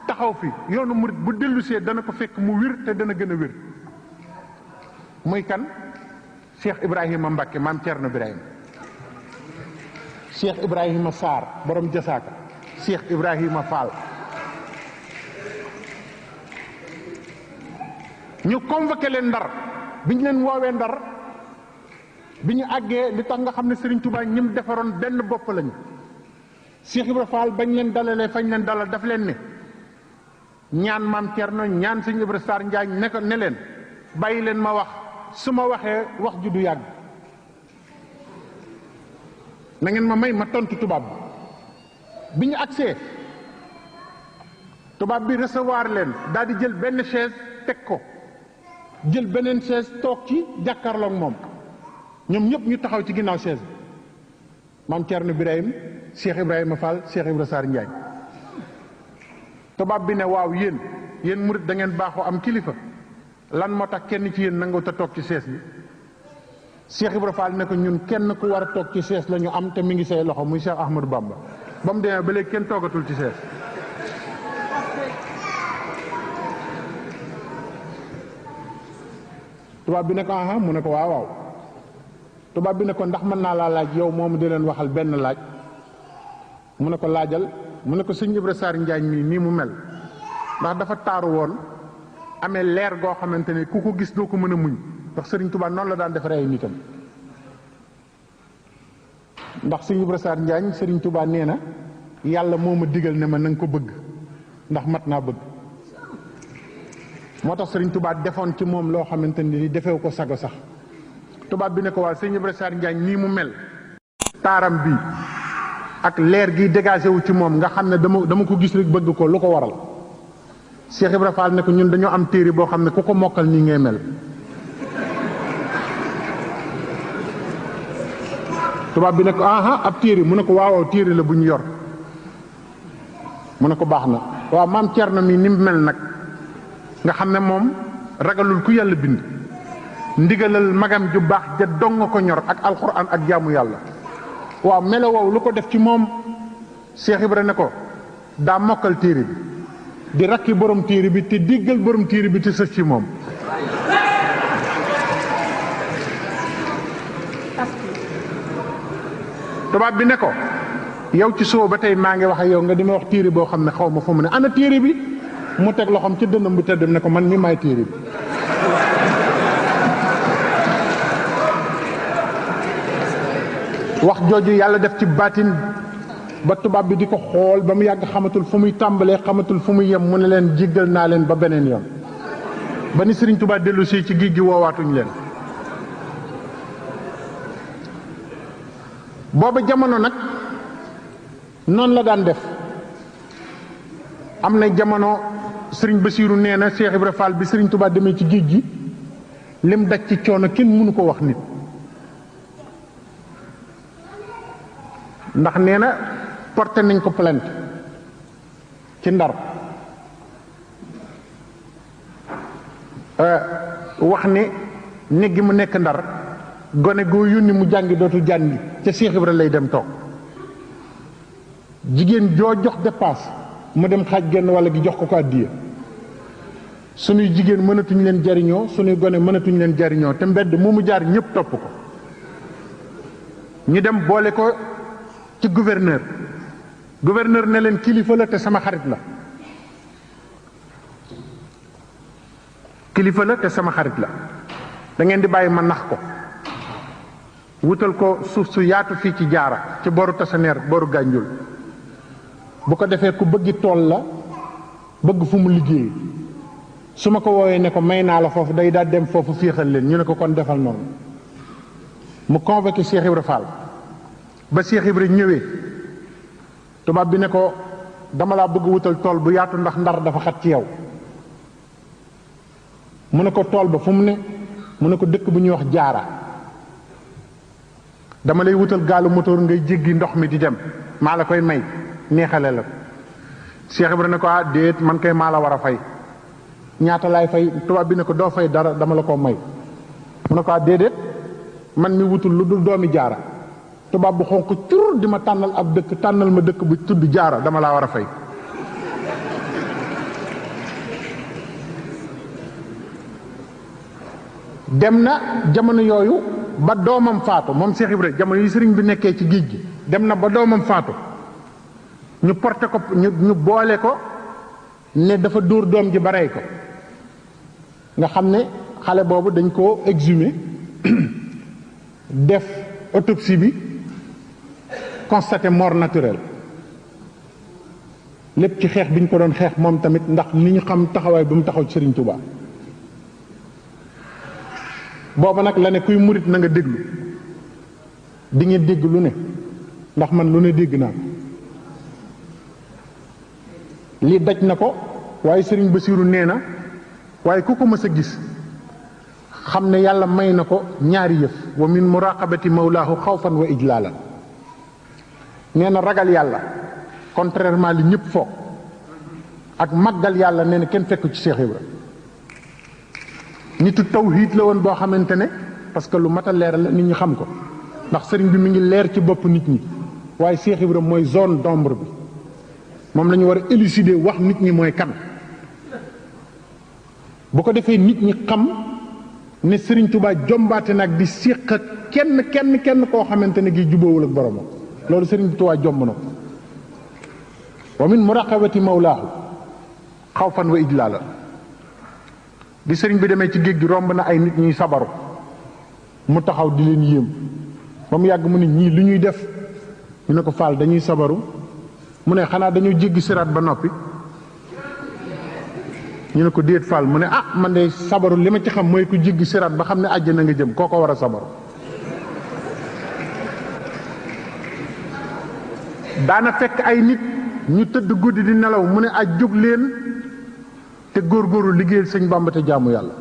A: taxaw fi yoonu murit bu dellusee dana ko fekk mu wér te dana gën a wér muy kan Cheikh Ibrahima Mbacke maam Thierno Birahim Cheikh Ibrahima Sarr borom Jasaaka Cheikh Ibrahima Fall ñu convoqué leen Ndar bi ñu leen woowee Ndar bi ñu àggee li tax nga xam ne Serigne Touba ñim defaroon benn bopp lañu Cheikh Ibrahima Fall bañ leen dalalee fañ leen dalal daf leen ne ñaan maam Thierno ñaan Serigne Ibrahima Sarr Njaañ ne ko ne leen bàyyi leen ma wax su ma waxee wax ju du yàgg na ngeen ma may ma tontu tubaab bi ñu agsee tubaab bi recevoir leen daal di jël benn chaise teg ko jël beneen chaise toog ci jàkkaarloog moom ñoom ñëpp ñu taxaw ci ginnaaw chaise maam Thierno Birahim Cheikh Ibrahima Fall Cheikh Ibrahima Sarr Njaañ tubaab bi ne waaw yéen murit da ngeen baaxoo am kilifa lan moo tax kenn ci yéen nangoo ta toog ci chaise bi Cheikh Ibrahima Fall ne ko ñun kenn ku war a toog ci chaise la ñu am te mi ngi say loxo muy Cheikh Ahmadou Bamba ba mu demee ba léegi kenn toogatul ci chaise tubaab bi ne ko aha mu ne ko waaw tubaab bi ne ko ndax mën naa laa laaj yow moomu di leen waxal benn laaj mu ne ko laajal mu ne ko sëñ Ibrahima Sarr Njaañ mii nii mu mel ndax dafa taaru woon amee leer goo xamante ne ku ko gis doo ko mën a muñ ndax Serigne Touba noonu la daan defaree ay nitam ndax sëñ Ibrahima Sarr Njaañ Serigne Touba nee na yàlla moo ma digal ne ma na nga ko bëgg ndax mat naa bëgg moo tax Serigne Touba defoon ci moom loo xamante ni defewu ko sago sax tubaab bi ne ko waa sëñ Ibrahima Sarr Njaañ nii mu mel taaram bi ak leer gi dégagé wu ci moom nga xam ne dama ko gis rek bëgg ko lu ko waral Cheikh Ibrahima Fall ne ko ñun dañoo am téere boo xam ne ku ko mokkal nii ngay mel tubaab bi ne ko aha ab téere mu ne ko waaw téere la bu ñu yor mu ne ko baax na waaw maam Thierno mi ni mu mel nag nga xam ne moom ragalul ku yàlla bind ndigalal magam ju baax ja dong ko ñor ak alxuraan ak jaamu yàlla waaw melo wow lu ko def ci moom Cheikh Ibra ne ko daa mokkal téere bi di rakki borom téere bi te diggal borom téere bi te sëf ci moom tubaab bi ne ko yow ci soo ba tey maa ngi wax ak yow nga di ma wax téere boo xam ne xaw ma fu mu ne ana téere bi mu teg loxoom ci dënnam bu tëddam ne ko man mi maay téere bi wax jooju yàlla def ci baatin ba tubaab bi di ko xool ba mu yàgg xamatul fu muy tàmbalee xamatul fu muy yem mu ne leen jéggal naa leen ba beneen yoon ba ni Sëriñ Tuubaa dellu si ci géej gi woowaatuñ leen booba jamono nag noonu la daan def. am na jamono sëriñ Basiiru nee na Cheikh Ibra Fall bi sëriñ Touba demee ci géej gi lim daj ci coono kenn mënu ko wax nit, ndax nee na porté nañ ko plainte ci Ndar wax ne néeg gi mu nekk Ndar gone goo yónni mu jàngi dootu jàngi ca Cheikh Ibra lay dem toog, jigéen joo jox dépasse mu dem xaaj genn walla gi jox ko àddiya. sunuy jigéen mënatuñ leen jariñoo, sunuy gone mënatuñ leen jariñoo, te mbedd mu mu jaar ñëpp topp ko. ñu dem boole ko ci gouverneur ne leen kilifa la te sama xarit la, kilifa la te sama xarit la, da ngeen di bàyyi ma nax ko, wutal ko suuf su yaatu fii ci Jaara ci boru Tasaneer boru Gànjul, bu ko defee ku bëggi tool la bëgg fu mu liggéey, su ma ko woowee ne ko may naa la foofu day daal dem foofu féexal leen. ñu ne ko kon defal noonu. mu convoqué Cheikh Ibra Fall ba Cheikh Ibra ñëwee, tubaab bi ne ko dama laa bëgg wutal tool bu yaatu ndax Ndar dafa xat ci yow. mu ne ko tool ba fu mu ne, mu ne ko dëkk bu ñuy wax Jaara, dama lay wutal gaalu motoor ngay jéggi ndox mi di dem, maa la koy may neexale la ko. Cheikh Ibra ne ko ah déet man kay maa la war a fay. ñaata laay fay? tubaab bi ne ko doo fay dara, dama la ko may. mu ne ko ah déedéet man mi wutul lu dul doomi Jaara. tubaab bu xonq cur di ma tànnal ab dëkk, tànnal ma dëkk bu tudd Jaara, dama laa war a fay. dem na jamono yooyu ba doomam faatu moom Cheikh Ibra, jamono yi sëriñ bi nekkee ci géej gi dem na ba doomam faatu, ñu porté ko ñu boole ko ne dafa dóor doom ji ba rey ko. nga xam ne xale boobu dañ koo exhumé def autopsie bi constaté mort naturelle, lépp ci xeex bi ñu ko doon xeex moom tamit, ndax ni ñu xam taxawaay bi mu taxaw ci Serigne Touba. booba nag la ne kuy murit na nga déglu, di ngeen dégg lu ne, ndax man lu ne dégg naa lii daj na ko. waaye Serigne Bassirou nee na waaye ku ko mës a gis xam ne yàlla may na ko ñaari yëf, wa min muraqabati mawlaahu xawfan wa ijlaalan. nee na ragal yàlla contrairement li ñëpp foog, ak màggal yàlla nee na kenn fekku ci Cheikh Ibra. nitu tawhiid la woon boo xamante ne, parce que lu mat a leer la nit ñi xam ko, ndax sëriñ bi mi ngi leer ci bopp nit ñi, waaye Cheikh Ibra mooy zone d'ombre bi, moom la ñu war a élucider wax nit ñi mooy kan. bu ko defee nit ñi xam ne Serigne Touba jombaate nag di séq ak kenn koo xamante ne gi jubóowul ak boromam, loolu Serigne Touba jomb na ko. wa min muraqabati mawlaahu xawfan wa ijlaala. bi sëriñ bi demee ci géej gi romb na ay nit ñuy sabaru, mu taxaw di leen yéem ba mu yàgg mu ne ñii lu ñuy def, ñu ne ko Fall dañuy sabaru, mu ne xanaa dañoo jéggi siraat ba noppi. ñu ne ko déet Fall, mu ne ah man de sabaru li ma ci xam mooy ku jéggi siraat ba xam ne àjjana nga jëm, kooko war a sabaru. daana fekk ay nit ñu tëdd guddi di nelaw mu ne aj jóg leen te góorgóorlu liggéeyal sëñ Bàmba te jaamu yàlla.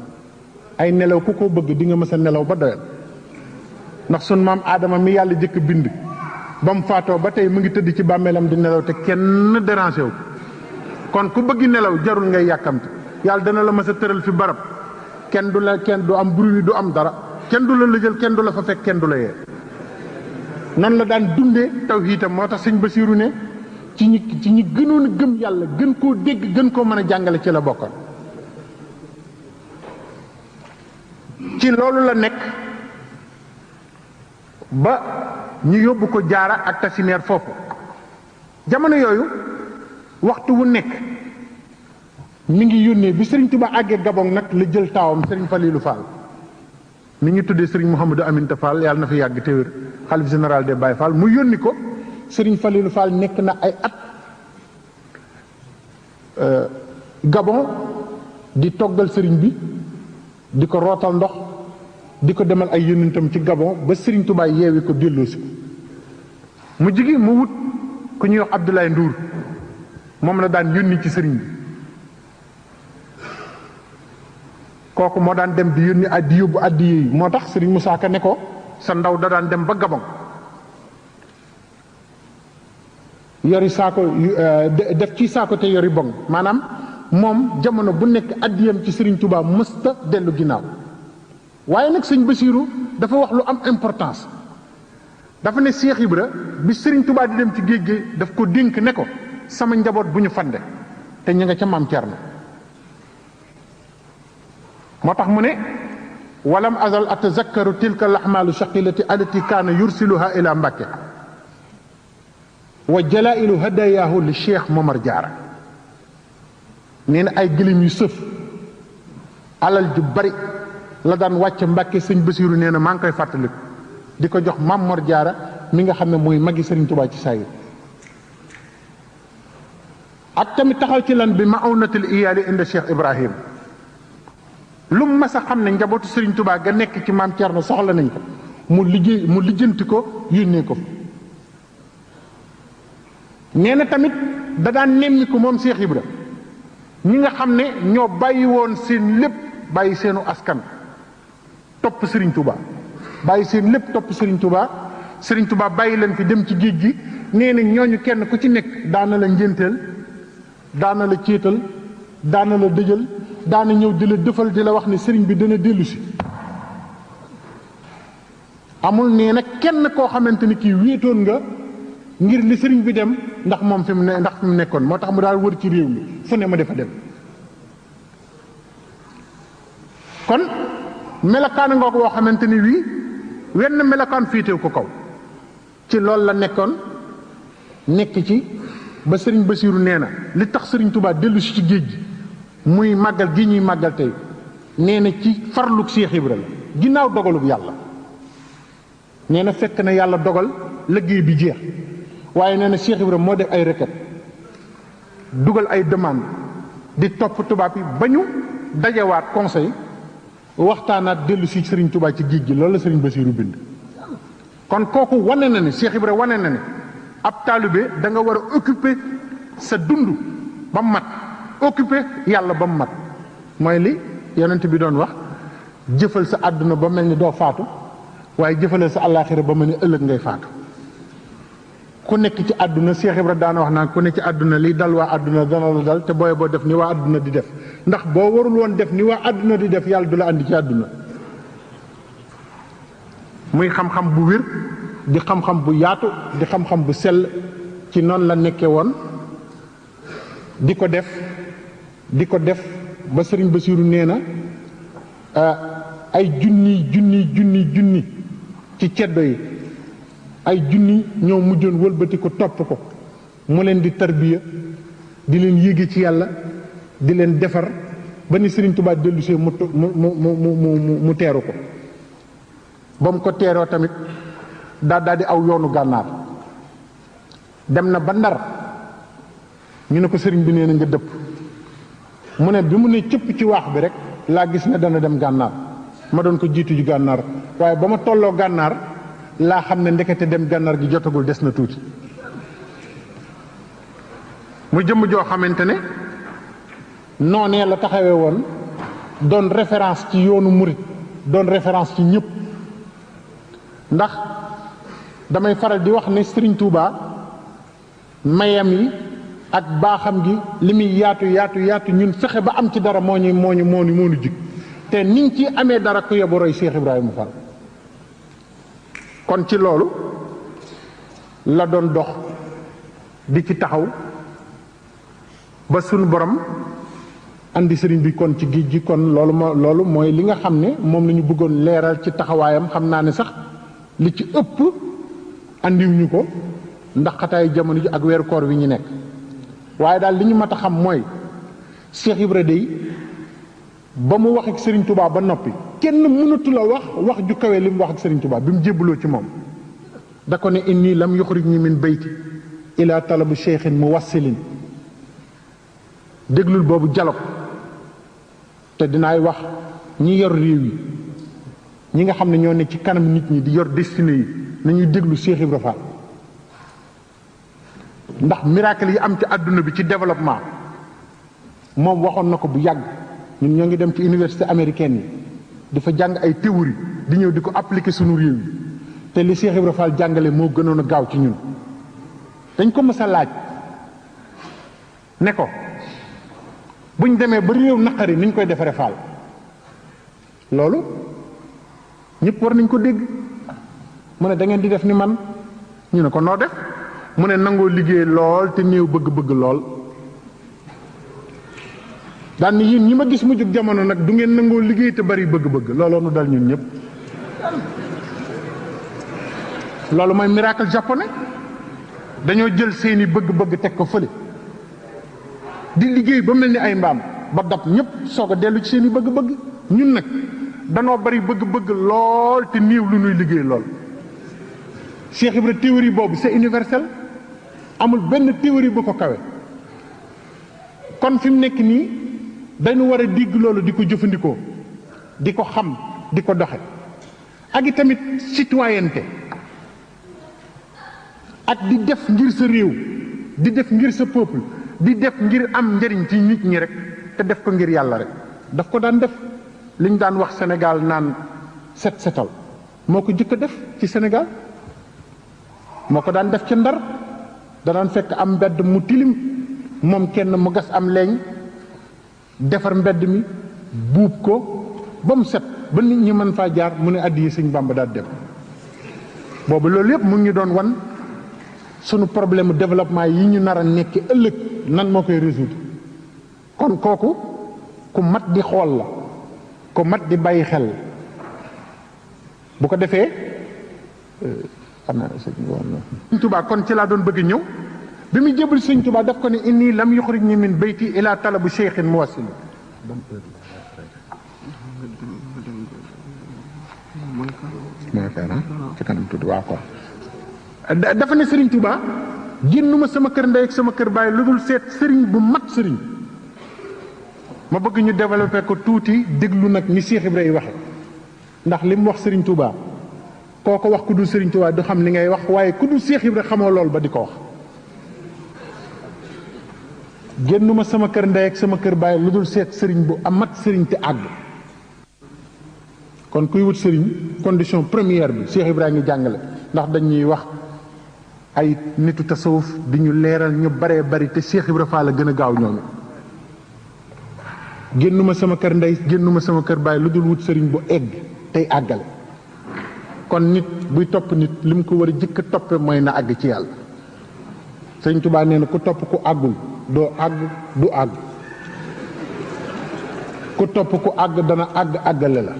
A: ay nelaw ku ko bëgg di nga mës a nelaw ba doyal, ndax sun maam Aadama mi yàlla jëkk bind ba mu faatoo ba tey mu ngi tëdd ci bàmmeelam di nelaw te kenn dérangé wu. kon ku bëgg nelaw jarul ngay yàkkamte, yàlla dana la mës a tëral fi barab, kenn du am bruit, du am dara, kenn du la lëjal, kenn du la fa fekk, kenn du la yee. noonu la daan dundee tawhiidam. moo tax sëñ Basiiru ne ci ñi gënoon a gëm yàlla, gën koo dégg, gën koo mën a jàngale ci la bokkoon. ci loolu la nekk ba ñu yóbbu ko Jaara ak Tasineer foofu. jamono yooyu waxtu wu nekk mi ngi yónnee. bi Serigne Touba àggee Gabon nag la jël taawam Serigne Falilou Fall mi ngi tuddee Serigne Mouhamadou Aminta Fall, yàlla na fi yàgg te wér, xalif général des Baye Fall, mu yónni ko. Serigne Falilou Fall nekk na ay at Gabon di toggal Serigne bi, di ko rootal ndox, di ko demal ay yónnentam ci Gabon ba Serigne Touba yeewi ko delloosi ko. mu jigi mu wut ku ñuy wax Abdoulaye Ndour moom la daan yónni ci sëriñ bi kooku moo daan dem di yónni addi yóbbu addi yi moo tax sëriñ Moussa Ka ne ko sa ndaw da daan dem ba Gabon yori saako def ci saako te yori bong maanaam moom jamono bu nekk addiyam ci sëriñ Touba mësta dellu ginnaaw waaye nag sëñ Basiiru dafa wax lu am importance dafa ne Cheikh Ibra bi sëriñ Touba di dem ci géej gi daf ko dénk ne ko sama njaboot bu ñu fande te ñu nga ca maam Cerno moo tax mu ne walam azal atazakkaru tilka lahmaalu shaqilati alati kaana yursiluha ila Mbàkke wa jalailu hadayahu li Cheikh Momar Diarra nee na ay gëlim yu sëf alal ju bari la daan wàcc Mbàkke sëñ Basiiru nee na maa ngi koy fàttaliku di ko jox Maam Mor Diarra mi nga xam ne mooy magi sëriñ Touba ci saa yi ak tamit taxaw ci lan bi ma'unatul iyaali inda Cheikh Ibrahim lu mu mas a xam ne njabootu sëriñ Touba ga nekk ci maam Thierno soxla nañ ko mu lijjanti ko yónnee ko nee na tamit da daan nemmi ko moom Cheikh Ibra ñi nga xam ne ñoo bàyyi woon seen lépp bàyyi seenu askan topp sëriñ Touba bàyyi seen lépp topp sëriñ Touba bàyyi leen fi dem ci géej gi nee na ñooñu kenn ku ci nekk daana la ngénteel daana la céetal daana la dëjal daana ñëw di la dëfal di la wax ne sëriñ bi dana dellu si amul nee na kenn koo xamante ni kii wéetoon nga ngir li sëriñ bi dem ndax moom fi mu nekkoon moo tax mu daal wër ci réew mi fu ne ma defa dem kon melokaan ngoo ko woo xamante ni wii wenn melokaan féetew ko kaw ci loolu la nekkoon nekk ci ba sëriñ Basiiru nee na li tax sëriñ Touba dellu si ci géej gi muy màggal gi ñuy màggal tey nee na ci farlug Cheikh Ibra la ginnaaw dogalub yàlla nee na fekk na yàlla dogal liggéey bi jeex waaye nee na Cheikh Ibra moo def ay requête dugal ay demande di topp tubaab yi ba ñu dajewaat conseil waxtaanaat dellu si sëriñ Touba ci géej gi loolu la sëriñ Basiiru bind kon kooku wane na ne Cheikh Ibra wane na ne ab taalibe da nga war a occuper sa dund ba mu mat occuper yàlla ba mu mat mooy li yonent bi doon wax jëfal sa àdduna ba mel ni doo faatu waaye jëfalal sa àllaaxira ba mel ni ëllëg ngay faatu ku nekk ci àdduna Cheikh Ibra daana wax naan ku nekk ci àdduna liy dal waa àdduna dana la dal te booy boo def ni waa àdduna di def ndax boo warul woon def ni waa àdduna di def yàlla du la andi ci àdduna muy xam-xam bu wér di xam-xam bu yaatu di xam-xam bu sell ci noonu la nekkee woon di ko def ba sëriñ Basiiru nee na ay junni ci ceddo yi ay junni ñoo mujjoon wëlbati ko topp ko mu leen di tarbiya di leen yéege ci yàlla di leen defar ba ni sëriñ Touba dellusee mu teeru ko ba mu ko teeroo tamit daal di aw yoonu gànnaar dem na ba Ndar ñu ne ko sëriñ bi nee na nga dëpp mu ne bi mu ne cëpp ci waax bi rek laa gis ne dana dem gànnaar ma doon ko jiitu ji gànnaar waaye ba ma tolloo gànnaar laa xam ne ndekete dem gànnaar gi jotagul des na tuuti mu jëmm joo xamante ne noonee la taxawee woon doon référence ci yoonu murit doon référence ci ñëpp ndax damay faral di wax ne Sëriñ Touba mayam yi ak baaxam gi li muy yaatu ñun fexe ba am ci dara moo ñu jig te niñ ci amee dara ku yóbbu roy Cheikh Ibrahima Fall kon ci loolu la doon dox di ci taxaw ba sunu borom andi sëriñ bi kon ci géej gi kon loolu mooy li nga xam ne moom la ñu bëggoon leeral ci taxawaayam xam naa ne sax li ci ëpp andiwuñu ko ndax xataayu jamono ji ak weeru koor wi ñu nekk waaye daal li ñu mat a xam mooy Cheikh Ibra dey ba mu wax ak Serigne Touba ba noppi kenn mënatu la wax ju kawe li mu wax ak Serigne Touba bi mu jébbaloo ci moom da ko ne inni lam yuxrijni min bayti ila talabu cheikhin muwassilin déglul boobu dialogue te dinaay wax ñi yor réew yi ñi nga xam ne ñoo ne ci kanam nit ñi di yor destiné yi nañuy déglu Cheikh Ibra Fall ndax miracle yi am ci àdduna bi ci développement moom waxoon na ko bu yàgg. ñun ñoo ngi dem ci université américaine yi dafa jàng ay théorie di ñëw di ko appliquer sunu réew yi te li Cheikh Ibra Fall jàngale moo gënoon a gaaw ci ñun. dañ ko mës a laaj ne ko buñ demee ba réew naqari niñ koy defaree Fall loolu ñëpp war nañ ko dégg. mu ne da ngeen di def ni man ñu ne ko noo def mu ne nangoo liggéey lool te néew bëgg-bëgg lool. daan ni yéen ñi ma gis mu jóg jamono nag du ngeen nangoo liggéey te bari bëgg-bëgg looloo nu dal ñun ñëpp. loolu mooy miracle japonais dañoo jël seeni bëgg-bëgg teg ko fële di liggéey ba mel ni ay mbaam ba dab ñëpp soog a dellu ci seeni bëgg-bëgg. ñun nag danoo bari bëgg-bëgg lool te néew lu nuy liggéey lool. Cheikh Ibra théorie boobu c'est universel amul benn théorie bu ko kawe. kon fi mu nekk nii dañu war a digg loolu di ko jëfandikoo di ko xam di ko doxe ak i tamit citoyenneté ak di def ngir sa réew di def ngir sa peuple di def ngir am njëriñ ci nit ñi rek te def ko ngir yàlla rek. daf ko daan def liñ daan wax Sénégal naan set setal moo ko jëkk a def ci Sénégal moo ko daan def ci Ndar da daan fekk am mbedd mu tilim moom kenn mu gas am leeñ defar mbedd mi buub ko ba mu set ba nit ñi mën faa jaar mu ne addi yi Sëñ Bàmba daal dem. boobu loolu yëpp mu ngi doon wan sunu problème développement yi ñu nar a nekk ëllëg nan moo koy résoudre. kon kooku ku mat di xool la ku mat di bàyyi xel bu ko defee Sëñ Tuubaa kon ci laa doon bëgg ñëw bi mu jébal Sëñ Tuubaa daf ko ne inni lam yuxrijni min bayti ila talabu cheikhin muwassil. ci kanam tudd waaw ko dafa ne Sëriñ Tuubaa génnuma sama kër ndey ak sama kër baay lu dul seet sëriñ bu mat sëriñ. ma bëgg ñu développé ko tuuti déglu nag ni Cheikh Ibrahima waxe ndax li mu wax Sëriñ Tuubaa koo ko wax ku dul Sëriñ Tuubaa du xam li ngay wax waaye ku dul Cheikh Ibrahima xamoo lool ba di ko wax. génnuma sama kër ndey ak sama kër baay lu dul seet sëriñ bu amat sëriñ te àgg. kon kuy wut sëriñ condition première bi Cheikh Ibrahima ngi jàngale ndax dañuy wax ay nitu tasawuf di ñu leeral ñu baree bari te Cheikh Ibrahima Fall la gën a gaaw ñooñu. génnuma sama kër ndey génnuma sama kër baay lu dul wut sëriñ bu egg tey àggale. kon nit buy topp nit li mu ko war a jëkk a toppe mooy na àgg ci yàlla. Sëriñ Tuubaa nee na ku topp ku àggul doo àgg du àgg. ku topp ku àgg dana àgg àggale la.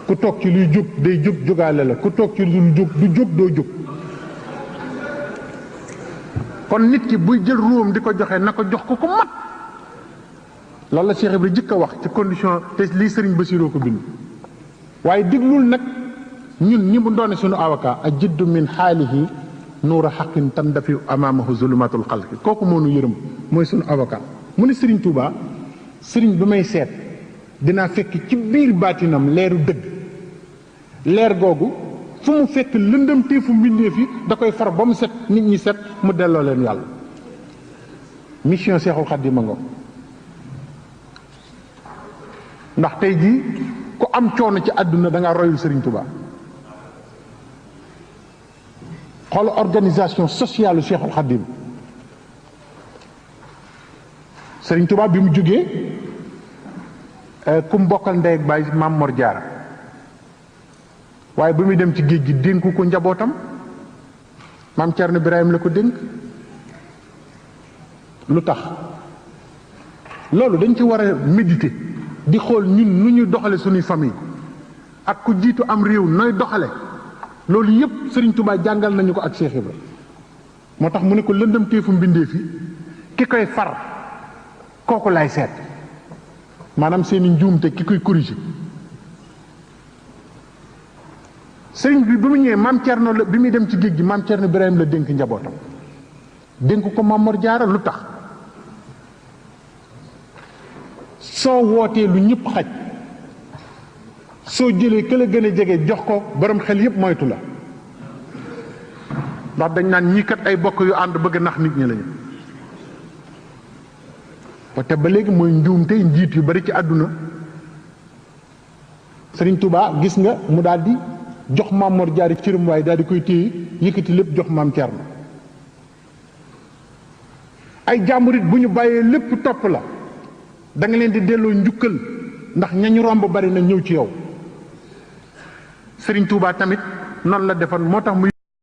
A: ku toog ci luy jóg day jóg jógaale la ku toog ci lu jóg du jóg doo jóg. kon nit ki buy jël ruum di ko joxe na ko jox ko ko mat. loolu la Cheikh Ibrahima jëkk a wax ci condition te lii Sëriñ Bassiroo ko bind. waaye diglul nag ñun ñi mu doone suñu avocat a jiddu min xaalihi nuura xaqin tandafi amaamahu zulumatul xalqi kooku moo nu yërëm mooy suñu avocat. mu ne Sëriñ Tuubaa sëriñ bi may seet dinaa fekk ci biir baatinam leeru dëgg leer googu fu mu fekk lëndëm teefu mbindeef yi da koy far ba mu set nit ñi set mu delloo leen yàlla. mission Seexul Xadiim ngo ndax tey jii ku am coono ci àdduna da nga royul Sëriñ Tuubaa. xool organisation sociale Cheikhul Khadim Sëriñ Tuubaa bi mu jógee ku mu bokkal ndey ak baay Maam Mor Jaara waaye ba muy dem ci géej gi dénku ko njabootam Maam Cerno Birahim la ko dénk. lu tax loolu dañ ci war a méditer di xool ñun nu ñuy doxale suñuy famille ak ku jiitu am réew nooy doxale loolu yëpp Sëriñ Tuubaa jàngal nañu ko ak Cheikh Ibra moo tax mu ne ko lëndëm teefu mbindeef yi ki koy far kooku lay seet maanaam seeni njuumte ki koy corriger. sëriñ bi mu ñëwee Maam Cerno la bi muy dem ci géej gi Maam Cerno Birahim la dénk njabootam dénk ko Maam Mor Jaara lu tax soo wootee lu ñëpp xaj soo jëlee ka la gën a jege jox ko borom xel yëpp moytu la ndax dañ naan ñii kat ay bokk yu ànd bëgg nax nit ñi lañu te ba léegi mooy njuumte njiit yu bari ci àdduna Sëriñ Tuubaa gis nga mu daal di jox Maam Mor Jaara cëram waaye daal di koy téye yëkkati lépp jox Maam Cerno ay jàmburit bu ñu bàyyee lépp topp la da nga leen di delloo njukkal ndax ñañu romb bari na ñëw ci yow Sëriñ Tuubaa tamit noonu la defoon moo tax muy